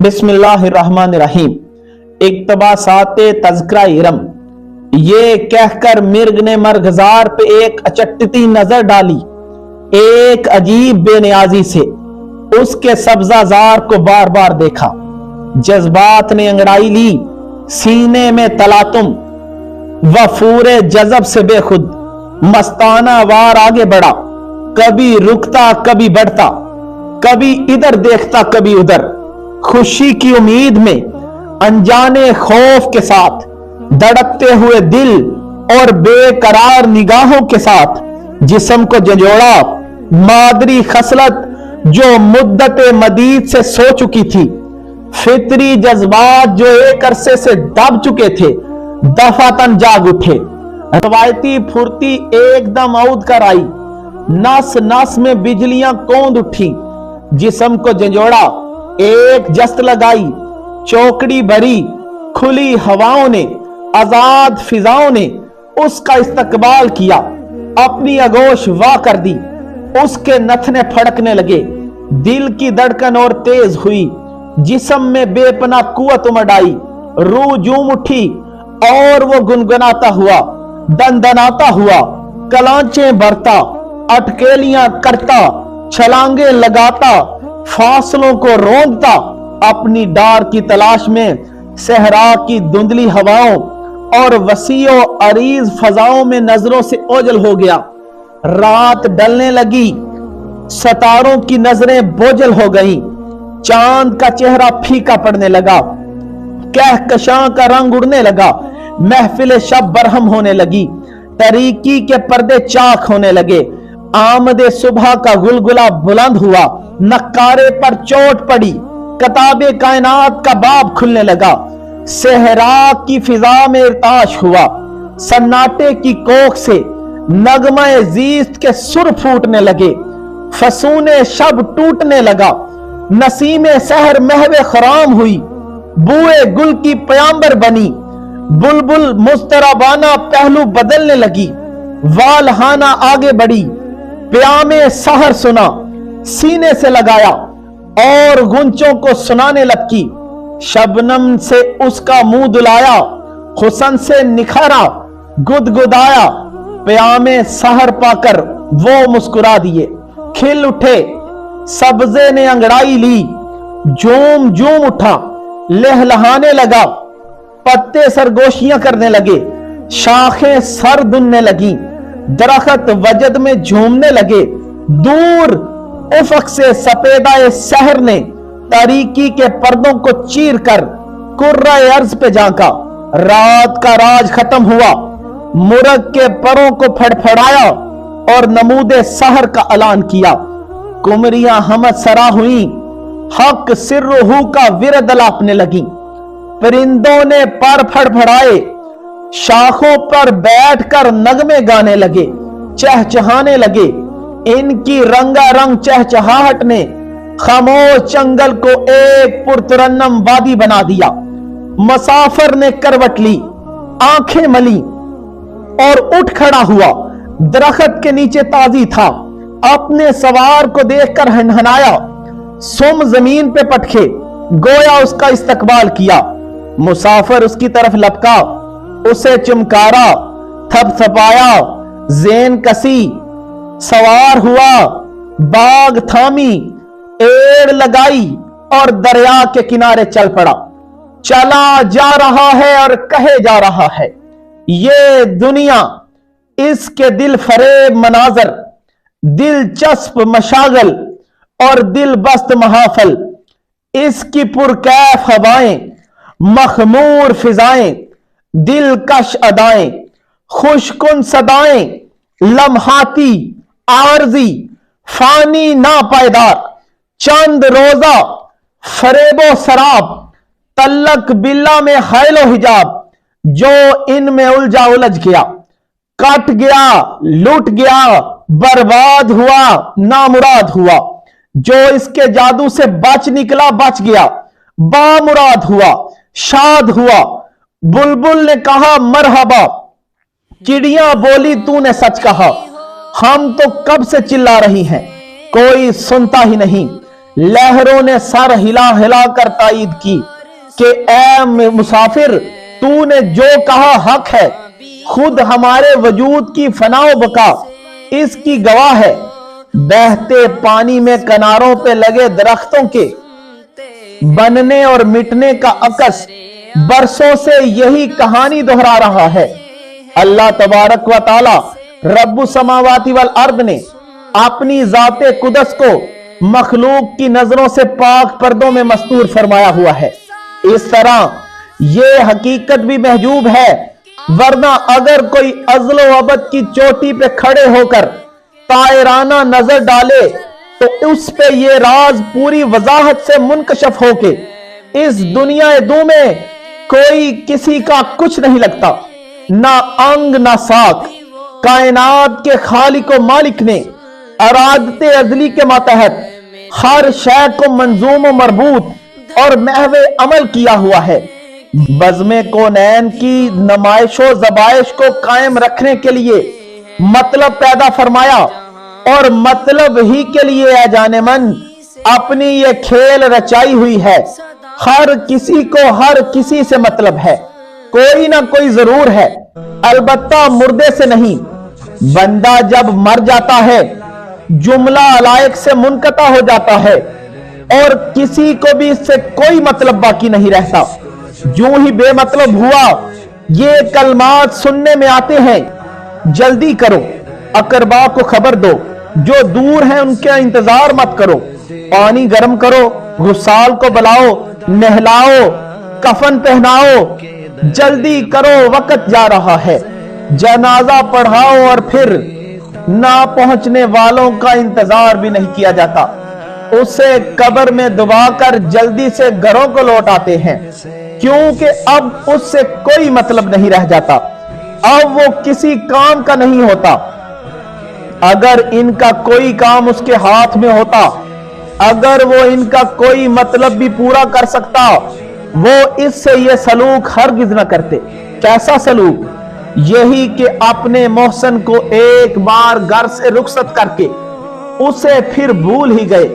بسم اللہ الرحمن الرحیم۔ اقتباسات تذکرہ ارم۔ یہ کہہ کر مرگ نے مرغزار پہ ایک اچٹتی نظر ڈالی، ایک عجیب بے نیازی سے اس کے سبزہ زار کو بار بار دیکھا۔ جذبات نے انگڑائی لی، سینے میں تلاتم وفور جذب سے بے خود مستانہ وار آگے بڑھا، کبھی رکتا کبھی بڑھتا، کبھی ادھر دیکھتا کبھی ادھر، خوشی کی امید میں انجانے خوف کے ساتھ، دھڑکتے ہوئے دل اور بے قرار نگاہوں کے ساتھ جسم کو جھنجھوڑا۔ مادری خصلت جو مدت مدید سے سو چکی تھی، فطری جذبات جو ایک عرصے سے دب چکے تھے، دفعتاً جاگ اٹھے۔ روایتی پھرتی ایک دم عود کر آئی، نس نس میں بجلیاں کوند اٹھی، جسم کو جھنجھوڑا، ایک جست لگائی، چوکڑی بھری، کھلی ہواؤں نے، آزاد فضاؤں نے اس کا استقبال کیا، اپنی آغوش وا کر دی، اس کے نتھنے پھڑکنے لگے، دل کی دھڑکن اور تیز ہوئی، جسم میں بے پناہ قوت امڑ آئی، روح جوم اٹھی اور وہ گنگناتا ہوا، دندناتا ہوا، کلانچیں بھرتا، اٹکیلیاں کرتا، چھلانگیں لگاتا، فاصلوں کو روندتا، اپنی ڈار کی تلاش میں صحرا کی دھندلی ہواؤں اور وسیع و عریض فضاؤں میں نظروں سے اوجھل ہو گیا۔ رات ڈلنے لگی، ستاروں کی نظریں بوجھل ہو گئیں، چاند کا چہرہ پھیکا پڑنے لگا، کہکشاں کا رنگ اڑنے لگا، محفل شب برہم ہونے لگی، تاریکی کے پردے چاک ہونے لگے، آمد صبح کا گلگلہ بلند ہوا، نقارے پر چوٹ پڑی، کتاب کائنات کا باب کھلنے لگا، صحرا کی فضا میں ارتعاش ہوا، سناٹے کی کوکھ سے نغمہ زیست کے سر پھوٹنے لگے، فسون شب ٹوٹنے لگا، نسیم سحر محو خرام ہوئی، بوئے گل کی پیامبر بنی، بلبل مضطربانہ پہلو بدلنے لگی، والہانہ آگے بڑھی، پیام سحر سنا، سینے سے لگایا اور گنچوں کو سنانے لگی، شبنم سے اس کا منہ دلایا، حسن سے نکھارا، گدگدایا، پیام سحر پا کر وہ مسکرا دیے، کھل اٹھے، سبزے نے انگڑائی لی، جوم جوم اٹھا، لہلہانے لگا، پتے سرگوشیاں کرنے لگے، شاخیں سر دھننے لگیں، درخت وجد میں جھومنے لگے، دور افق سے سپیدہ سحر نے تاریکی کے پردوں کو چیر کر کرۂ ارض پہ جھانکا، رات کا راج ختم ہوا، مرغ کے پروں کو پھڑپھڑایا اور نمود سحر کا اعلان کیا، کمریاں حمد سرا ہوئیں، حق سر روح کا ورد الاپنے لگیں، پرندوں نے پر پھڑپھڑائے، شاخوں پر بیٹھ کر نغمے گانے لگے، چہچہانے لگے، ان کی رنگا رنگ چہچہاہٹ نے خاموش جنگل کو ایک پرترنم وادی بنا دیا۔ مسافر نے کروٹ لی، آنکھیں ملی اور اٹھ کھڑا ہوا، درخت کے نیچے تازی تھا، اپنے سوار کو دیکھ کر ہنہنایا، سم زمین پہ پٹکے، گویا اس کا استقبال کیا، مسافر اس کی طرف لپکا، اسے چمکارا، تھپ تھپایا، زین کسی، سوار ہوا، باغ تھامی، ایڑ لگائی اور دریا کے کنارے چل پڑا، چلا جا رہا ہے اور کہے جا رہا ہے، یہ دنیا، اس کے دل فریب مناظر، دلچسپ مشاغل اور دل بست محافل، اس کی پرکیف ہوائیں، مخمور فضائیں، دلکش ادائیں، خوشکن صدائیں، لمحاتی، عارضی، فانی ناپائیدار، چند روزہ فریب و سراب، تلک بلا میں حائل و حجاب، جو ان میں الجھا الجھ گیا، کٹ گیا، لٹ گیا، برباد ہوا، نامراد ہوا، جو اس کے جادو سے بچ نکلا بچ گیا، بامراد ہوا، شاد ہوا، بلبل نے کہا مرحبا، چڑیاں بولی تو نے سچ کہا، ہم تو کب سے چلا رہی ہیں، کوئی سنتا ہی نہیں، लहरों ने सर हिला हिला कर तायीद की कि ए मुसाफिर, तूने जो कहा हक है, खुद हमारे वजूद की फनाओ बका इसकी गवाह है। बहते पानी में किनारों पे लगे दरख्तों के बनने और मिटने का अकस बरसों से यही कहानी दोहरा रहा है। अल्लाह तबारक व ताला रब्बुस समावाति वल अर्द ने अपनी जाते कुदस को मखलूक की नजरों से पाक पर्दों में मस्तूर फरमाया हुआ है। इस तरह ये हकीकत भी महजूब है, वरना अगर कोई अज़लो अबद की चोटी पे खड़े होकर तायराना नजर डाले तो उस पे ये राज पूरी वजाहत से मुनकशफ होके इस दुनिया दू में कोई किसी का कुछ नहीं लगता, ना अंग ना साक। कायनात के खालिक व मालिक ने अरादते अजली के मातहत हर शय को मंजूम व मरबूत और महवे अमल किया हुआ है। बज़्मे कौनैन की नमाइशो ज़बाइश को कायम रखने के लिए मतलब पैदा फरमाया और मतलब ही के लिए ए जाने मन अपनी ये खेल रचाई हुई है। हर किसी को हर किसी से मतलब है, कोई ना कोई जरूर है, अलबत्ता मुर्दे से नहीं। बंदा जब मर जाता है जुमला अलायक से मुनकता हो जाता है और किसी को भी इससे कोई मतलब बाकी नहीं रहता। जो ही बेमतलब हुआ ये कलमात सुनने में आते हैं, जल्दी करो, अकरबा को खबर दो, जो दूर हैं उनके इंतजार मत करो, पानी गर्म करो, गुसाल को बुलाओ, नहलाओ, कफन पहनाओ, जल्दी करो, वक्त जा रहा है। जनाजा पढ़ाओ और फिर ना पहुंचने वालों का इंतजार भी नहीं किया जाता, उसे कब्र में दबाकर जल्दी से घरों को लौट आते हैं, क्योंकि अब उससे कोई मतलब नहीं रह जाता, अब वो किसी काम का नहीं होता। अगर इनका कोई काम उसके हाथ में होता, अगर वो इनका कोई मतलब भी पूरा कर सकता, वो इससे ये सलूक हरगिज न करते। कैसा सलूक? यही कि अपने मोहसन को एक बार घर से रुखसत करके उसे फिर भूल ही गए,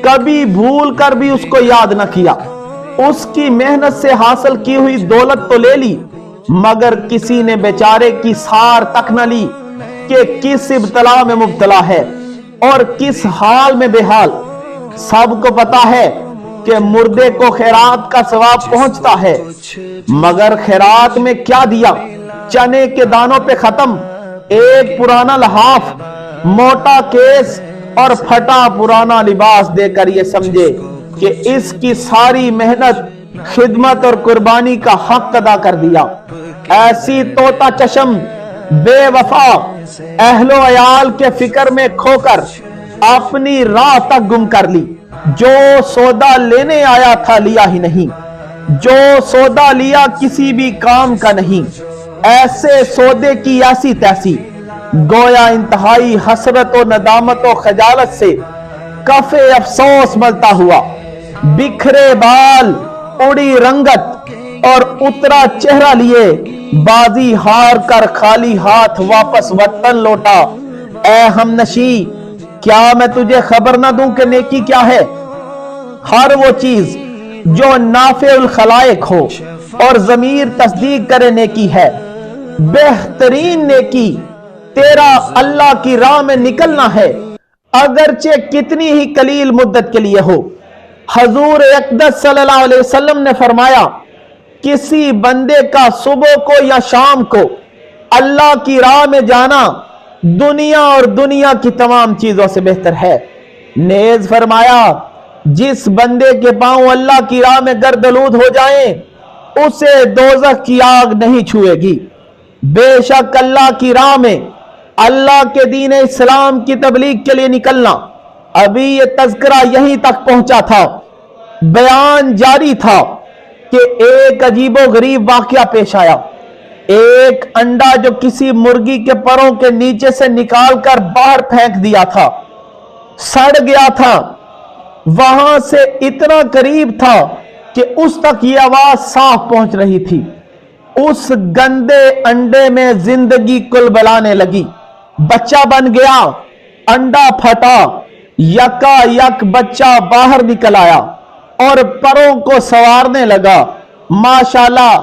कभी भूल कर भी उसको याद न किया। उसकी मेहनत से हासिल की हुई दौलत तो ले ली, मगर किसी ने बेचारे की सार तक न ली कि किस इब्तला में मुब्तला है और किस हाल में बेहाल। सबको पता है कि मुर्दे को खैरात का सवाब पहुंचता है, मगर खैरात में क्या दिया? चने के दानों पे खत्म, एक पुराना लहाफ, मोटा केस और फटा पुराना लिबास देकर ये समझे कि इसकी सारी मेहनत, खिदमत और कुर्बानी का हक अदा कर दिया। ऐसी तोता चशम बेवफा अहलो अयाल के फिक्र में खोकर अपनी राह तक गुम कर ली। जो सौदा लेने आया था लिया ही नहीं, जो सौदा लिया किसी भी काम का नहीं। ऐसे सौदे की ऐसी तैसी, गोया इंतहाई हसरत और नदामत और खजालत से कफे अफसोस मलता हुआ, बिखरे बाल, उड़ी रंगत और उतरा चेहरा लिए बाजी हार कर खाली हाथ वापस वतन लौटा। ए हमनशी, क्या मैं तुझे खबर ना दूं कि नेकी क्या है? हर वो चीज जो नाफेउल खलाइक हो और जमीर तस्दीक करे नेकी है। बेहतरीन नेकी तेरा अल्लाह की राह में निकलना है, अगरचे कितनी ही कलील मुद्दत के लिए हो। हजूर अक़दस सल्लल्लाहु अलैहि वसल्लम ने फरमाया, किसी बंदे का सुबह को या शाम को अल्लाह की राह में जाना दुनिया और दुनिया की तमाम चीजों से बेहतर है। नेज फरमाया, जिस बंदे के पांव अल्लाह की राह में गर्दलूद हो जाएं, उसे दोज़ख की आग नहीं छुएगी। बेशक अल्लाह की राह में अल्लाह के दीन इस्लाम की तबलीग के लिए निकलना, अभी ये तज़किरा यहीं तक पहुंचा था, बयान जारी था कि एक अजीबो गरीब वाकया पेश आया। एक अंडा जो किसी मुर्गी के परों के नीचे से निकालकर बाहर फेंक दिया था, सड़ गया था, वहां से इतना करीब था कि उस तक ये आवाज साफ पहुंच रही थी। उस गंदे अंडे में जिंदगी कुलबलाने लगी, बच्चा बन गया, अंडा फटा, यका यक बच्चा बाहर निकल आया और परों को संवारने लगा। माशाल्लाह,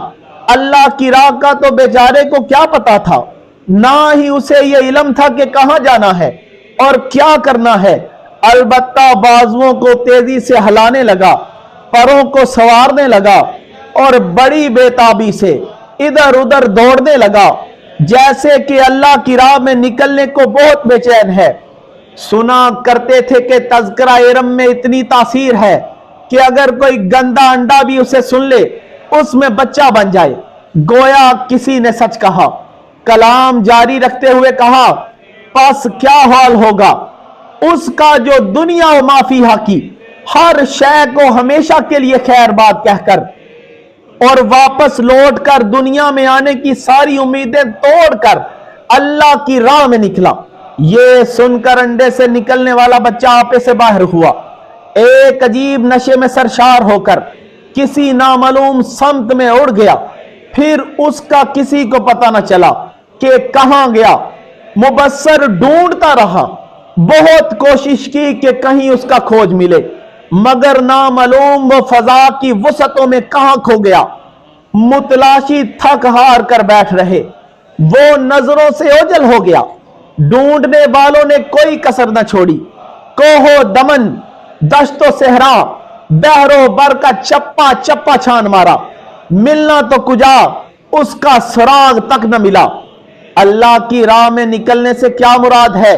अल्लाह की राह का तो बेचारे को क्या पता था, ना ही उसे ये इल्म था कि कहां जाना है और क्या करना है। अलबत्ता बाजुओं को तेजी से हिलाने लगा, परों को संवारने लगा और बड़ी बेताबी से इधर उधर दौड़ने लगा, जैसे कि अल्लाह की राह में निकलने को बहुत बेचैन है। सुना करते थे कि तज़किरा इरम में इतनी तासीर है कि अगर कोई गंदा अंडा भी उसे सुन ले, उसमें बच्चा बन जाए। गोया किसी ने सच कहा। कलाम जारी रखते हुए कहा, बस क्या हाल होगा उसका जो दुनिया व माफिया की हर शय को हमेशा के लिए खैर बात कहकर और वापस लौटकर दुनिया में आने की सारी उम्मीदें तोड़कर अल्लाह की राह में निकला। ये सुनकर अंडे से निकलने वाला बच्चा आपे से बाहर हुआ, एक अजीब नशे में सरशार होकर किसी नामालूम समत में उड़ गया। फिर उसका किसी को पता न चला कि कहां गया। मुबस्सर ढूंढता रहा, बहुत कोशिश की कि कहीं उसका खोज मिले, मगर नामालूम वो फजा की वसतों में कहां खो गया। मुतलाशी थक हार कर बैठ रहे, वो नजरों से ओझल हो गया। ढूंढने वालों ने कोई कसर न छोड़ी। कोहो दमन, दश्तो सहरा, बहरो बर का चप्पा चप्पा छान मारा, मिलना तो कुजा उसका सुराग तक न मिला। अल्लाह की राह में निकलने से क्या मुराद है,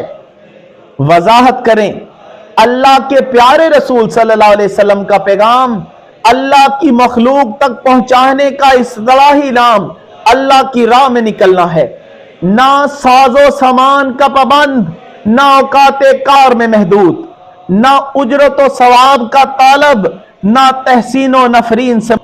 वजाहत करें। अल्लाह के प्यारे रसूल सल्लल्लाहु अलैहि वसल्लम का पैगाम अल्लाह की मखलूक तक पहुंचाने का इस्तिलाही नाम अल्लाह की राह में निकलना है। ना साजो सामान का पाबंद, ना औकाते कार में महदूद, ना उजरत व सवाब का तालब, ना तहसीन व नफरीन से